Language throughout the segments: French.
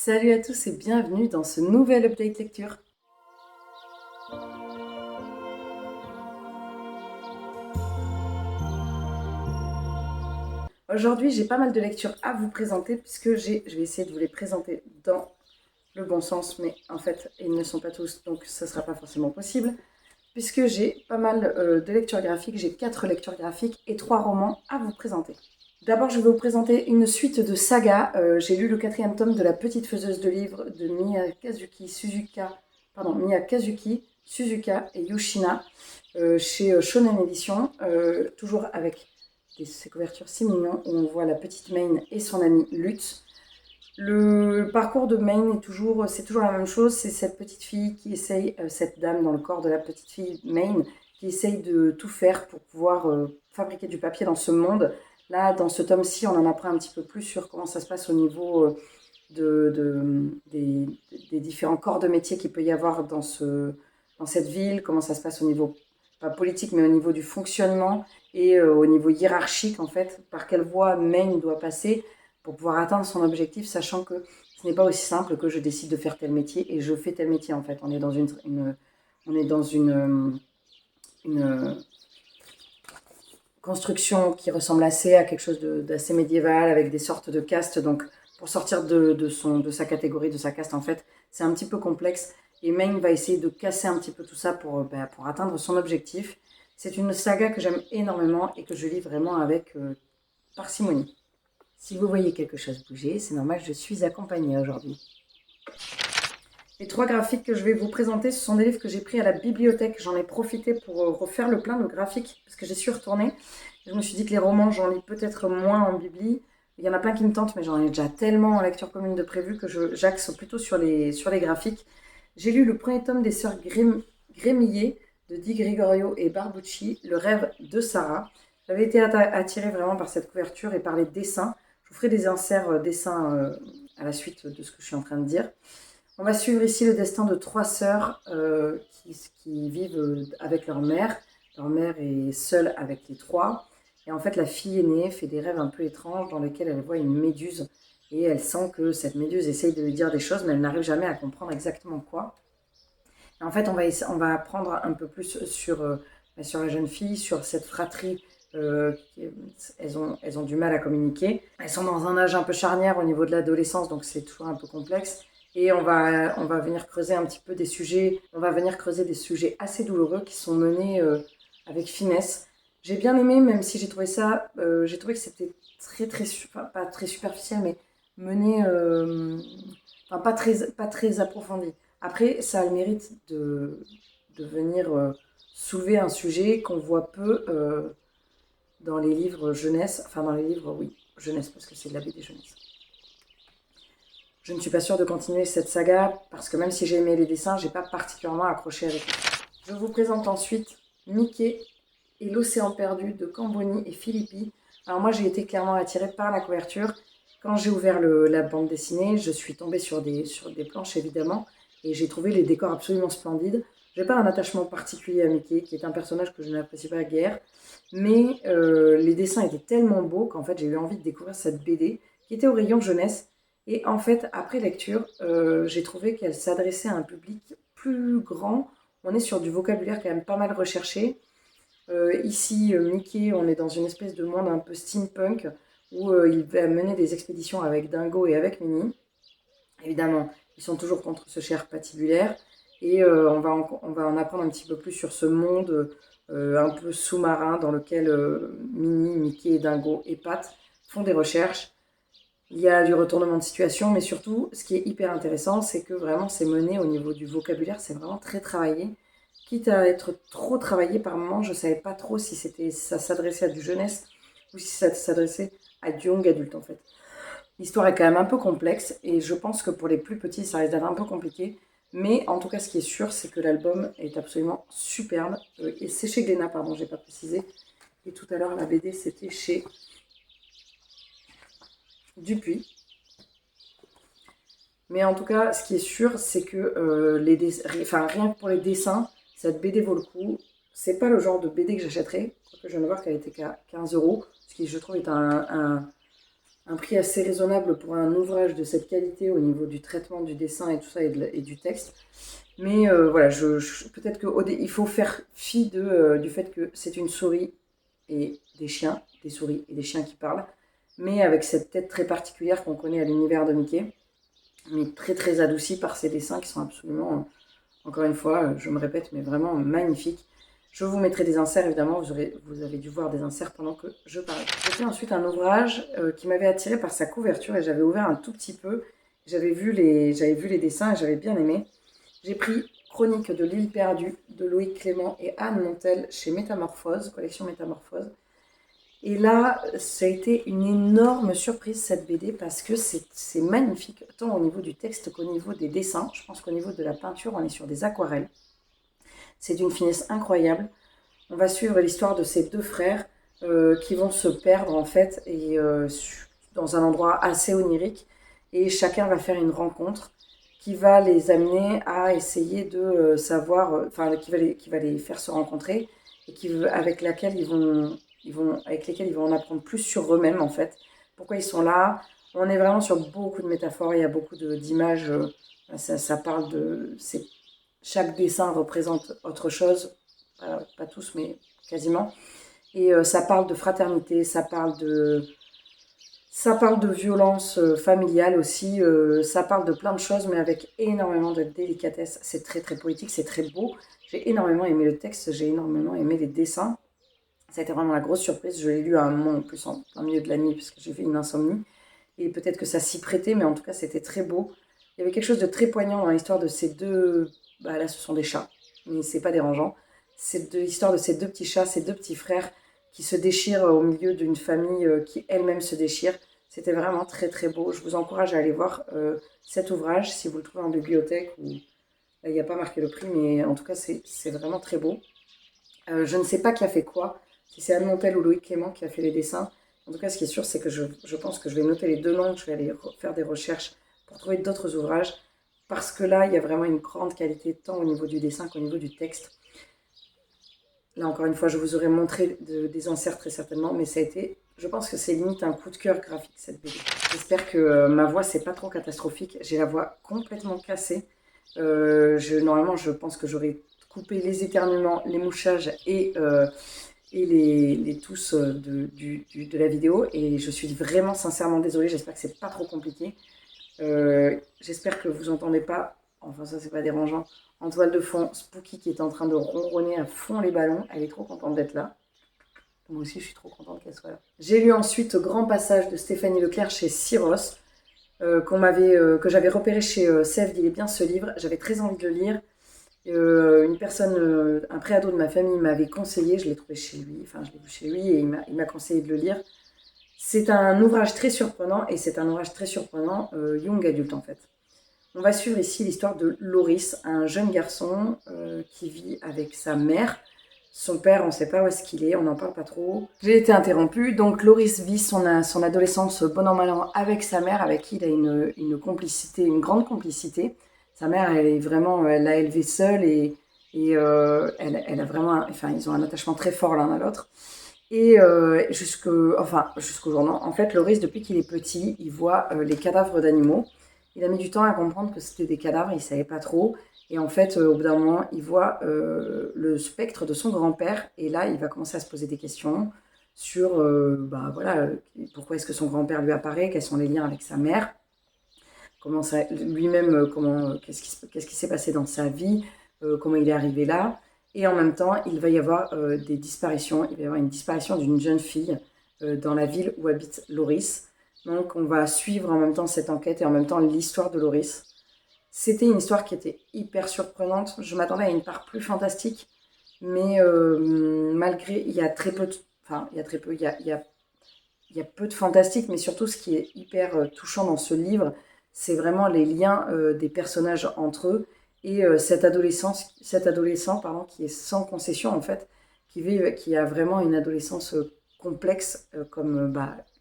Salut à tous et bienvenue dans ce nouvel update lecture. Aujourd'hui, j'ai pas mal de lectures à vous présenter puisque je vais essayer de vous les présenter dans le bon sens, mais en fait, ils ne sont pas tous, donc ça ne sera pas forcément possible. Puisque j'ai pas mal de lectures graphiques, j'ai 4 lectures graphiques et 3 romans à vous présenter. D'abord, je vais vous présenter une suite de sagas. J'ai lu le 4e tome de La Petite Faiseuse de Livres de Miyakazuki Suzuka et Yoshina chez Shonen Edition, toujours avec ces couvertures si mignons où on voit la petite Main et son ami Lutz. Le parcours de Main c'est toujours la même chose. C'est cette petite fille qui essaye, cette dame dans le corps de la petite fille Main, qui essaye de tout faire pour pouvoir fabriquer du papier dans ce monde. Là, dans ce tome-ci, on en apprend un petit peu plus sur comment ça se passe au niveau des différents corps de métier qu'il peut y avoir dans cette ville, comment ça se passe au niveau, pas politique, mais au niveau du fonctionnement et au niveau hiérarchique, en fait, par quelle voie Main doit passer pour pouvoir atteindre son objectif, sachant que ce n'est pas aussi simple que je décide de faire tel métier et je fais tel métier, en fait. On est dans une construction qui ressemble assez à quelque chose d'assez médiéval, avec des sortes de castes. Donc, pour sortir de sa catégorie, de sa caste, en fait, c'est un petit peu complexe. Et Main va essayer de casser un petit peu tout ça pour atteindre son objectif. C'est une saga que j'aime énormément et que je lis vraiment avec parcimonie. Si vous voyez quelque chose bouger, c'est normal, je suis accompagnée aujourd'hui. Les 3 graphiques que je vais vous présenter, ce sont des livres que j'ai pris à la bibliothèque. J'en ai profité pour refaire le plein de graphiques parce que j'y suis retournée. Je me suis dit que les romans, j'en lis peut-être moins en bibli. Il y en a plein qui me tentent, mais j'en ai déjà tellement en lecture commune de prévu que j'axe plutôt sur les graphiques. J'ai lu le premier tome des sœurs Grémillet de Di Gregorio et Barbucci, Le rêve de Sarah. J'avais été attirée vraiment par cette couverture et par les dessins. Je vous ferai des inserts dessins à la suite de ce que je suis en train de dire. On va suivre ici le destin de 3 sœurs qui vivent avec leur mère. Leur mère est seule avec les 3. Et en fait, la fille aînée fait des rêves un peu étranges dans lesquels elle voit une méduse. Et elle sent que cette méduse essaye de lui dire des choses, mais elle n'arrive jamais à comprendre exactement quoi. Et en fait, on va apprendre un peu plus sur la jeune fille, sur cette fratrie. Elles ont du mal à communiquer. Elles sont dans un âge un peu charnière au niveau de l'adolescence, donc c'est toujours un peu complexe. Et on va venir creuser un petit peu des sujets, assez douloureux qui sont menés avec finesse. J'ai bien aimé, même si j'ai trouvé que c'était pas très superficiel, mais mené, pas très approfondi. Après, ça a le mérite de venir soulever un sujet qu'on voit peu dans les livres jeunesse, enfin dans les livres, oui, jeunesse, parce que c'est de la BD jeunesse. Je ne suis pas sûre de continuer cette saga parce que même si j'ai aimé les dessins, j'ai pas particulièrement accroché avec eux. Je vous présente ensuite Mickey et l'océan perdu de Camboni et Filippi. Alors moi j'ai été clairement attirée par la couverture. Quand j'ai ouvert la bande dessinée, je suis tombée sur des planches évidemment et j'ai trouvé les décors absolument splendides. J'ai pas un attachement particulier à Mickey, qui est un personnage que je n'apprécie pas guère, mais les dessins étaient tellement beaux qu'en fait j'ai eu envie de découvrir cette BD qui était au rayon jeunesse. Et en fait, après lecture, j'ai trouvé qu'elle s'adressait à un public plus grand. On est sur du vocabulaire quand même pas mal recherché. Ici, Mickey, on est dans une espèce de monde un peu steampunk où il va mener des expéditions avec Dingo et avec Minnie. Évidemment, ils sont toujours contre ce cher patibulaire. Et on va en apprendre un petit peu plus sur ce monde un peu sous-marin dans lequel Minnie, Mickey et Dingo et Pat font des recherches. Il y a du retournement de situation, mais surtout, ce qui est hyper intéressant, c'est que vraiment, c'est mené au niveau du vocabulaire, c'est vraiment très travaillé. Quitte à être trop travaillé par moments, je ne savais pas trop si ça s'adressait à du jeunesse ou si ça s'adressait à du young adulte en fait. L'histoire est quand même un peu complexe et je pense que pour les plus petits, ça risque d'être un peu compliqué. Mais en tout cas, ce qui est sûr, c'est que l'album est absolument superbe. Et c'est chez Glénat, pardon, j'ai pas précisé. Et tout à l'heure, la BD, c'était chez Dupuis. Mais en tout cas, ce qui est sûr, c'est que rien que pour les dessins, cette BD vaut le coup. C'est pas le genre de BD que j'achèterais. Je viens de voir qu'elle était qu'à 15 euros, ce qui, je trouve, est un prix assez raisonnable pour un ouvrage de cette qualité au niveau du traitement du dessin et tout ça et du texte. Mais voilà, peut-être qu'il faut faire fi du fait que c'est une souris et des chiens, des souris et des chiens qui parlent, mais avec cette tête très particulière qu'on connaît à l'univers de Mickey, mais très très adoucie par ces dessins qui sont absolument, encore une fois, je me répète, mais vraiment magnifiques. Je vous mettrai des inserts, évidemment, vous avez dû voir des inserts pendant que je parlais. J'ai fait ensuite un ouvrage qui m'avait attiré par sa couverture et j'avais ouvert un tout petit peu. J'avais vu les dessins et j'avais bien aimé. J'ai pris Chronique de l'île perdue de Loïc Clément et Anne Montel chez Métamorphose, collection Métamorphose. Et là, ça a été une énorme surprise cette BD parce que c'est magnifique, tant au niveau du texte qu'au niveau des dessins. Je pense qu'au niveau de la peinture, on est sur des aquarelles. C'est d'une finesse incroyable. On va suivre l'histoire de ces deux frères qui vont se perdre en fait et dans un endroit assez onirique. Et chacun va faire une rencontre qui va les amener à essayer de savoir, enfin qui va les faire se rencontrer et avec lesquels ils vont en apprendre plus sur eux-mêmes en fait. Pourquoi ils sont là. On est vraiment sur beaucoup de métaphores, il y a beaucoup d'images. Ça parle de. Chaque dessin représente autre chose, pas tous, mais quasiment. Et ça parle de fraternité, ça parle de violence familiale aussi, ça parle de plein de choses, mais avec énormément de délicatesse. C'est très très poétique, c'est très beau. J'ai énormément aimé le texte, j'ai énormément aimé les dessins. Ça a été vraiment la grosse surprise. Je l'ai lu à un moment en plus en plein milieu de la nuit, parce que j'ai fait une insomnie. Et peut-être que ça s'y prêtait, mais en tout cas c'était très beau. Il y avait quelque chose de très poignant dans l'histoire de ces deux. Bah là, ce sont des chats, mais c'est pas dérangeant. C'est de l'histoire de ces deux petits chats, ces deux petits frères qui se déchirent au milieu d'une famille qui elle-même se déchire. C'était vraiment très très beau. Je vous encourage à aller voir cet ouvrage si vous le trouvez en bibliothèque ou là, il n'y a pas marqué le prix, mais en tout cas c'est vraiment très beau. Je ne sais pas qui a fait quoi, si c'est Anne Montel ou Loïc Clément qui a fait les dessins. En tout cas, ce qui est sûr, c'est que je pense que je vais noter les deux noms, que je vais aller faire des recherches pour trouver d'autres ouvrages, parce que là, il y a vraiment une grande qualité, tant au niveau du dessin qu'au niveau du texte. Là, encore une fois, je vous aurais montré des inserts très certainement, mais ça a été, je pense que c'est limite un coup de cœur graphique, cette BD. J'espère que ma voix, c'est pas trop catastrophique. J'ai la voix complètement cassée. Normalement, je pense que j'aurais coupé les éternuements, les mouchages et les tous de la vidéo. Et je suis vraiment sincèrement désolée, j'espère que c'est pas trop compliqué. J'espère que vous entendez pas, enfin ça c'est pas dérangeant, en toile de fond, Spooky qui est en train de ronronner à fond les ballons. Elle est trop contente d'être là. Moi aussi je suis trop contente qu'elle soit là. J'ai lu ensuite Grand Passage de Stéphanie Leclerc chez Syros, que j'avais repéré chez Sèvres, il est bien ce livre. J'avais très envie de le lire. Une personne, un préado de ma famille m'avait conseillé, je l'ai trouvé chez lui, enfin je l'ai vu chez lui et il m'a conseillé de le lire. C'est un ouvrage très surprenant et c'est un ouvrage très surprenant young adulte en fait. On va suivre ici l'histoire de Loris, un jeune garçon qui vit avec sa mère. Son père, on ne sait pas où est-ce qu'il est, on n'en parle pas trop. J'ai été interrompue, donc Loris vit son adolescence bon an mal an avec sa mère, avec qui il a une complicité, une grande complicité. Sa mère, elle l'a élevé seule et elle a vraiment, enfin, ils ont un attachement très fort l'un à l'autre. Et jusqu'au jour, non. En fait, Loris, depuis qu'il est petit, il voit les cadavres d'animaux. Il a mis du temps à comprendre que c'était des cadavres, il ne savait pas trop. Et en fait, au bout d'un moment, il voit le spectre de son grand-père. Et là, il va commencer à se poser des questions sur pourquoi est-ce que son grand-père lui apparaît, quels sont les liens avec sa mère, comment ça, lui-même, qu'est-ce qui s'est passé dans sa vie, comment il est arrivé là. Et en même temps, il va y avoir des disparitions. Il va y avoir une disparition d'une jeune fille dans la ville où habite Loris. Donc, on va suivre en même temps cette enquête et en même temps l'histoire de Loris. C'était une histoire qui était hyper surprenante. Je m'attendais à une part plus fantastique, mais malgré, il y a très peu de, enfin, il y a très peu, il y a peu de fantastique, mais surtout ce qui est hyper touchant dans ce livre, c'est vraiment les liens des personnages entre eux et cet adolescent pardon, qui est sans concession en fait, qui a vraiment une adolescence complexe comme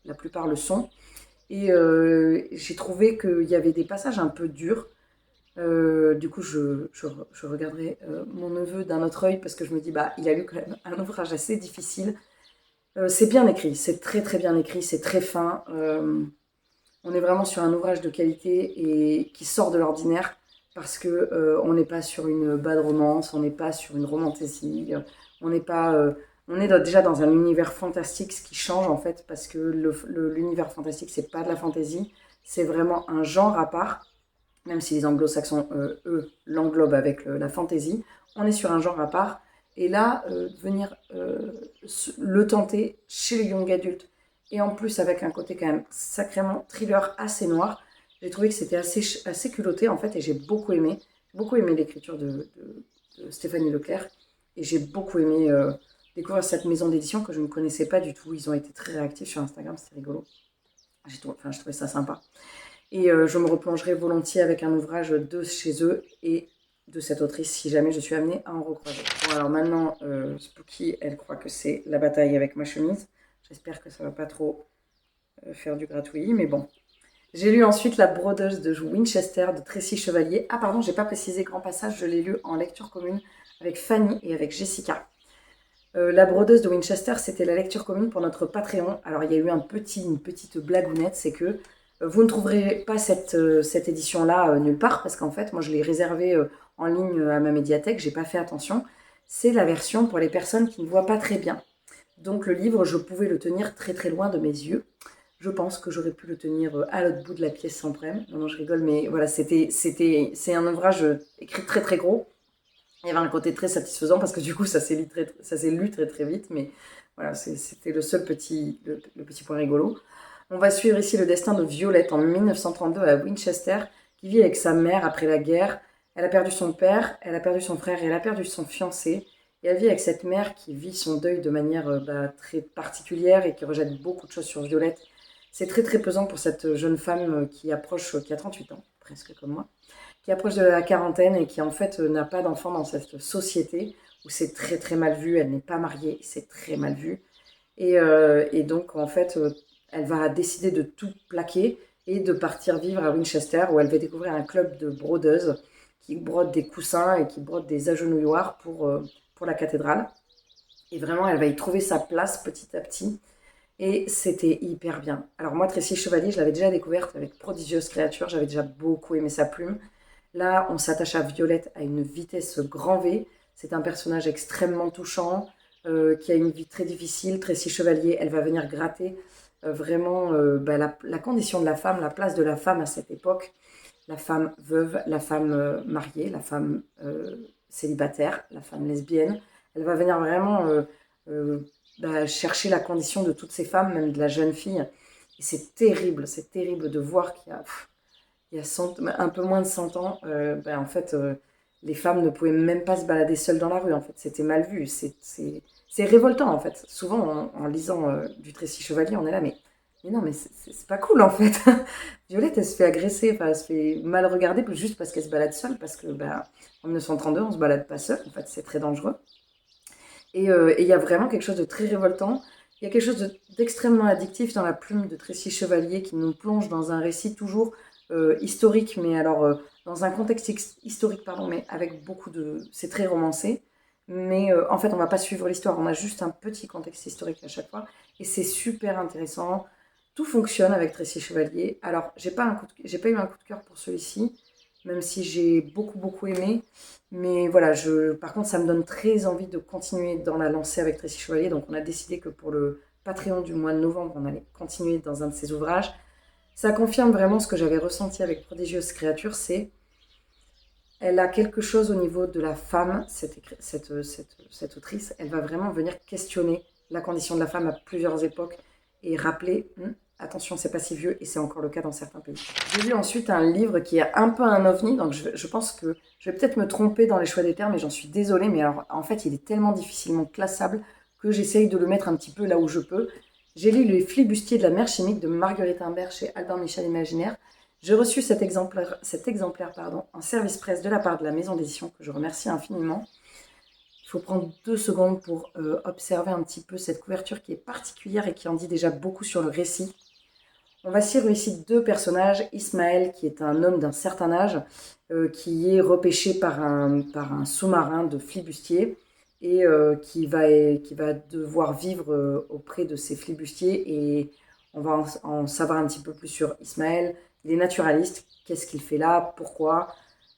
la plupart le sont. Et j'ai trouvé qu'il y avait des passages un peu durs. Du coup, je regarderai mon neveu d'un autre œil parce que je me dis, il a lu quand même un ouvrage assez difficile. C'est bien écrit, c'est très très bien écrit, c'est très fin. On est vraiment sur un ouvrage de qualité et qui sort de l'ordinaire parce que on n'est pas sur une bad romance, on n'est pas sur une romantasy, on n'est pas, on est déjà dans un univers fantastique, ce qui change en fait parce que l'univers fantastique c'est pas de la fantasy, c'est vraiment un genre à part, même si les anglo-saxons eux l'englobent avec la fantasy, on est sur un genre à part. Et là, venir le tenter chez les young adultes et en plus avec un côté quand même sacrément thriller assez noir, j'ai trouvé que c'était assez culotté en fait et j'ai beaucoup aimé l'écriture de Stéphanie Leclerc et j'ai beaucoup aimé découvrir cette maison d'édition que je ne connaissais pas du tout. Ils ont été très réactifs sur Instagram, c'était rigolo. Je trouvais ça sympa. Et je me replongerai volontiers avec un ouvrage de chez eux et de cette autrice si jamais je suis amenée à en recroiser. Bon alors maintenant, Spooky, elle croit que c'est la bataille avec ma chemise. J'espère que ça va pas trop faire du gratouillis, mais bon. J'ai lu ensuite La brodeuse de Winchester de Tracy Chevalier. Ah pardon, j'ai pas précisé Grand Passage, je l'ai lu en lecture commune avec Fanny et avec Jessica. La brodeuse de Winchester, c'était la lecture commune pour notre Patreon. Alors il y a eu une petite blagounette, c'est que vous ne trouverez pas cette édition-là nulle part, parce qu'en fait, moi je l'ai réservée en ligne à ma médiathèque, j'ai pas fait attention. C'est la version pour les personnes qui ne voient pas très bien. Donc le livre, je pouvais le tenir très très loin de mes yeux. Je pense que j'aurais pu le tenir à l'autre bout de la pièce sans problème. Non, non, je rigole, mais voilà, c'est un ouvrage écrit très très gros. Il y avait un côté très satisfaisant parce que du coup, ça s'est lu très très vite, mais voilà, c'était le seul le petit point rigolo. On va suivre ici le destin de Violette en 1932 à Winchester, qui vit avec sa mère après la guerre. Elle a perdu son père, elle a perdu son frère et elle a perdu son fiancé. Et elle vit avec cette mère qui vit son deuil de manière très particulière et qui rejette beaucoup de choses sur Violette. C'est très très pesant pour cette jeune femme qui a 38 ans, presque comme moi, qui approche de la quarantaine et qui en fait n'a pas d'enfant dans cette société où c'est très très mal vu, elle n'est pas mariée, c'est très mal vu. Et donc en fait, elle va décider de tout plaquer et de partir vivre à Winchester où elle va découvrir un club de brodeuses qui brodent des coussins et qui brodent des agenouilloirs pour la cathédrale. Et vraiment, elle va y trouver sa place petit à petit. Et c'était hyper bien. Alors moi, Tracy Chevalier, je l'avais déjà découverte avec Prodigieuse créature, j'avais déjà beaucoup aimé sa plume. Là, on s'attache à Violette à une vitesse grand V. C'est un personnage extrêmement touchant, qui a une vie très difficile. Tracy Chevalier, elle va venir gratter vraiment la condition de la femme, la place de la femme à cette époque. La femme veuve, la femme mariée, la femme célibataire, la femme lesbienne. Elle va venir vraiment chercher la condition de toutes ces femmes, même de la jeune fille. Et c'est terrible de voir qu'il y a un peu moins de 100 ans, en fait, les femmes ne pouvaient même pas se balader seules dans la rue. En fait, c'était mal vu. C'est révoltant, en fait. Souvent, en lisant du Tracy Chevalier, on est là, mais non, mais c'est pas cool, en fait. Violette, elle se fait agresser, enfin, elle se fait mal regarder juste parce qu'elle se balade seule, parce que en 1932, on se balade pas seule. En fait, c'est très dangereux. Et il y a vraiment quelque chose de très révoltant. Il y a quelque chose d'extrêmement addictif dans la plume de Tracy Chevalier qui nous plonge dans un récit toujours historique, mais alors dans un contexte historique, pardon, mais avec beaucoup de... C'est très romancé, mais en fait, on va pas suivre l'histoire, on a juste un petit contexte historique à chaque fois, et c'est super intéressant. Tout fonctionne avec Tracy Chevalier. Alors, j'ai pas eu un coup de cœur pour celui-ci, même si j'ai beaucoup aimé. Mais voilà, par contre, ça me donne très envie de continuer dans la lancée avec Tracy Chevalier. Donc, on a décidé que pour le Patreon du mois de novembre, on allait continuer dans un de ses ouvrages. Ça confirme vraiment ce que j'avais ressenti avec Prodigieuse créature, c'est elle a quelque chose au niveau de la femme, cette autrice. Elle va vraiment venir questionner la condition de la femme à plusieurs époques et rappeler, attention, c'est pas si vieux et c'est encore le cas dans certains pays. J'ai lu ensuite un livre qui est un peu un ovni, donc je pense que je vais peut-être me tromper dans les choix des termes et j'en suis désolée, mais alors en fait il est tellement difficilement classable que j'essaye de le mettre un petit peu là où je peux. J'ai lu Les flibustiers de la mer chimique de Marguerite Imbert chez Albin Michel Imaginaire. J'ai reçu cet exemplaire en service presse de la part de la maison d'édition que je remercie infiniment. Il faut prendre 2 secondes pour observer un petit peu cette couverture qui est particulière et qui en dit déjà beaucoup sur le récit. On va suivre ici 2 personnages. Ismaël, qui est un homme d'un certain âge, qui est repêché par un sous-marin de flibustiers et qui va devoir vivre auprès de ces flibustiers. Et on va en savoir un petit peu plus sur Ismaël. Il est naturaliste, qu'est-ce qu'il fait là, pourquoi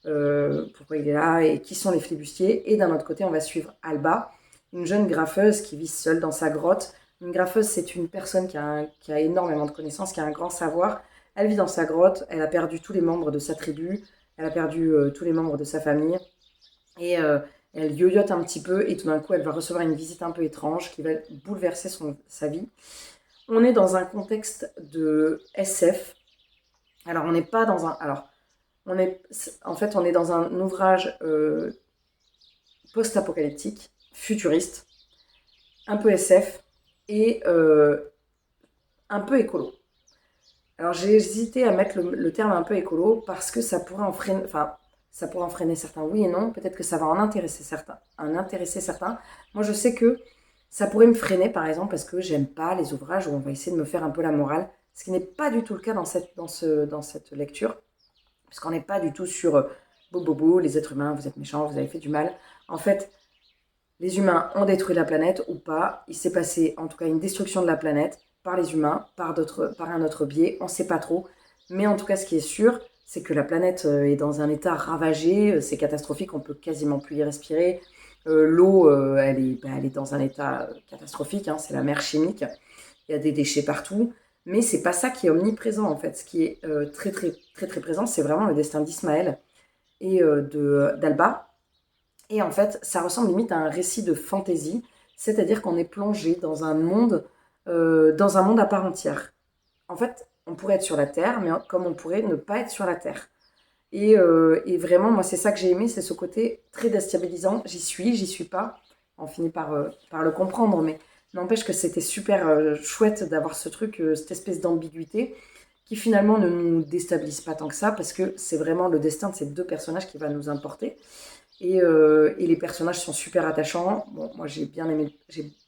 il est là et qui sont les flibustiers. Et d'un autre côté, on va suivre Alba, une jeune graffeuse qui vit seule dans sa grotte. Une graffeuse, c'est une personne qui a énormément de connaissances, qui a un grand savoir. Elle vit dans sa grotte, elle a perdu tous les membres de sa tribu, elle a perdu tous les membres de sa famille. Et elle yoyote un petit peu et tout d'un coup, elle va recevoir une visite un peu étrange qui va bouleverser sa vie. On est dans un contexte de SF. Alors, on n'est pas dans un... Alors, on est dans un ouvrage post-apocalyptique, futuriste, un peu SF et un peu écolo. Alors j'ai hésité à mettre le terme un peu écolo parce que ça pourrait en freiner, ça pourrait en freiner certains, oui et non. Peut-être que ça va en intéresser certains. Moi je sais que ça pourrait me freiner par exemple parce que j'aime pas les ouvrages où on va essayer de me faire un peu la morale, ce qui n'est pas du tout le cas dans cette lecture, puisqu'on n'est pas du tout sur bobo, les êtres humains, vous êtes méchants, vous avez fait du mal. En fait, les humains ont détruit la planète ou pas. Il s'est passé en tout cas une destruction de la planète par les humains, par un autre biais, on ne sait pas trop. Mais en tout cas, ce qui est sûr, c'est que la planète est dans un état ravagé, c'est catastrophique, on peut quasiment plus y respirer. L'eau, elle est dans un état catastrophique, hein, c'est la mer chimique, il y a des déchets partout. Mais c'est pas ça qui est omniprésent en fait. Ce qui est très très très très présent, c'est vraiment le destin d'Ismaël et d'Alba. Et en fait, ça ressemble limite à un récit de fantasy, c'est-à-dire qu'on est plongé dans un monde à part entière. En fait, on pourrait être sur la Terre, mais comme on pourrait ne pas être sur la Terre. Et vraiment, moi, c'est ça que j'ai aimé, c'est ce côté très déstabilisant. J'y suis pas. On finit par le comprendre, mais n'empêche que c'était super chouette d'avoir ce truc, cette espèce d'ambiguïté, qui finalement ne nous déstabilise pas tant que ça, parce que c'est vraiment le destin de ces deux personnages qui va nous importer. Et les personnages sont super attachants. Bon, moi j'ai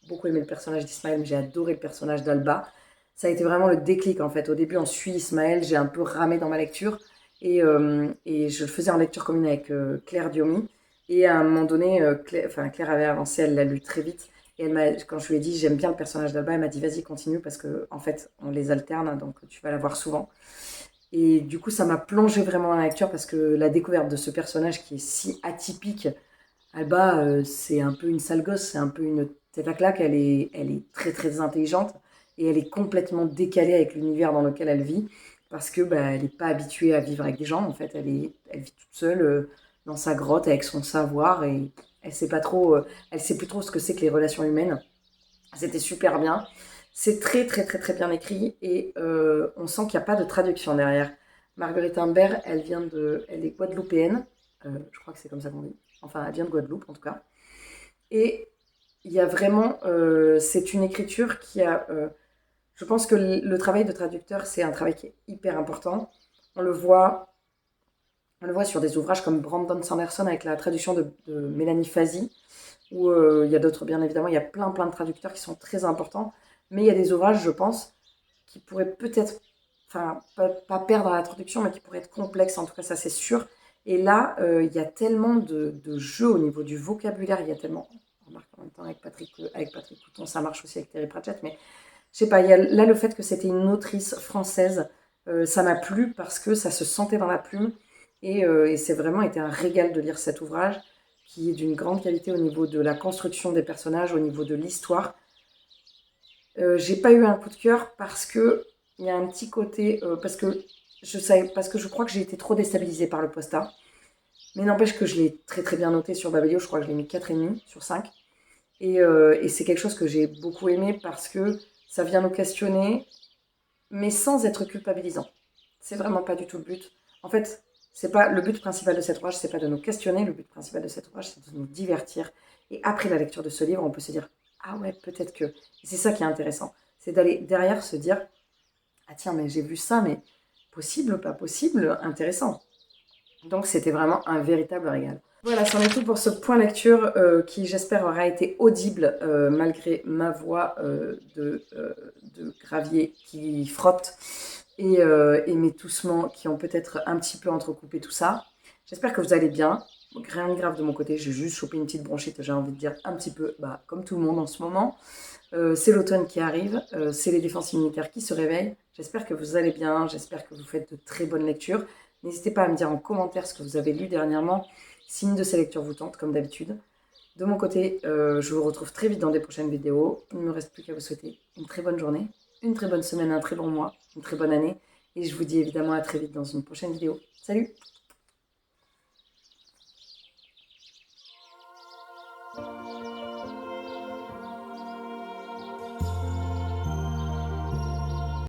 beaucoup aimé le personnage d'Ismaël, mais j'ai adoré le personnage d'Alba. Ça a été vraiment le déclic en fait. Au début, on suit Ismaël, j'ai un peu ramé dans ma lecture et je le faisais en lecture commune avec Claire Diomi. Et à un moment donné, Claire avait avancé, elle l'a lu très vite. Et quand je lui ai dit j'aime bien le personnage d'Alba, elle m'a dit vas-y continue parce que en fait on les alterne, donc tu vas la voir souvent. Et du coup, ça m'a plongé vraiment dans la lecture parce que la découverte de ce personnage qui est si atypique, Alba, c'est un peu une sale gosse, c'est un peu une tête à claque, elle est très très intelligente et elle est complètement décalée avec l'univers dans lequel elle vit parce que bah, elle n'est pas habituée à vivre avec des gens. En fait, elle vit toute seule dans sa grotte avec son savoir et elle sait plus trop ce que c'est que les relations humaines. C'était super bien. C'est très très très très bien écrit et on sent qu'il n'y a pas de traduction derrière. Marguerite Imbert, elle est guadeloupéenne, je crois que c'est comme ça qu'on dit. Enfin, elle vient de Guadeloupe en tout cas. Et il y a vraiment, c'est une écriture qui a, je pense que le travail de traducteur, c'est un travail qui est hyper important. On le voit, on le voit sur des ouvrages comme Brandon Sanderson avec la traduction de Mélanie Fazi, ou il y a d'autres, bien évidemment, il y a plein de traducteurs qui sont très importants, mais il y a des ouvrages, je pense, qui pourraient peut-être, enfin, pas perdre la traduction, mais qui pourraient être complexes, en tout cas, ça c'est sûr. Et là, il y a tellement de jeux au niveau du vocabulaire, il y a tellement, on remarque en même temps avec Patrick Couton, ça marche aussi avec Terry Pratchett, mais je sais pas, il y a là le fait que c'était une autrice française, ça m'a plu parce que ça se sentait dans la plume et c'est vraiment été un régal de lire cet ouvrage qui est d'une grande qualité au niveau de la construction des personnages, au niveau de l'histoire. J'ai pas eu un coup de cœur parce que il y a un petit côté parce que je crois que j'ai été trop déstabilisée par le posta. Mais n'empêche que je l'ai très très bien noté sur Babelio, je crois que je l'ai mis 4,5 sur 5. Et c'est quelque chose que j'ai beaucoup aimé parce que ça vient nous questionner, mais sans être culpabilisant. C'est vraiment pas du tout le but. En fait, c'est pas le but principal de cet ouvrage, c'est pas de nous questionner. Le but principal de cet ouvrage, c'est de nous divertir. Et après la lecture de ce livre, on peut se dire ah ouais, peut-être que. Et c'est ça qui est intéressant, c'est d'aller derrière se dire ah tiens, mais j'ai vu ça, mais possible, pas possible, intéressant. Donc c'était vraiment un véritable régal. Voilà, c'en est tout pour ce point lecture qui j'espère aura été audible malgré ma voix de gravier qui frotte et mes toussements qui ont peut-être un petit peu entrecoupé tout ça. J'espère que vous allez bien. Donc, rien de grave de mon côté, j'ai juste chopé une petite bronchite, j'ai envie de dire un petit peu comme tout le monde en ce moment. C'est l'automne qui arrive, c'est les défenses immunitaires qui se réveillent. J'espère que vous allez bien, j'espère que vous faites de très bonnes lectures. N'hésitez pas à me dire en commentaire ce que vous avez lu dernièrement, si une de ces lectures vous tente, comme d'habitude. De mon côté, je vous retrouve très vite dans des prochaines vidéos. Il ne me reste plus qu'à vous souhaiter une très bonne journée, une très bonne semaine, un très bon mois, une très bonne année. Et je vous dis évidemment à très vite dans une prochaine vidéo. Salut!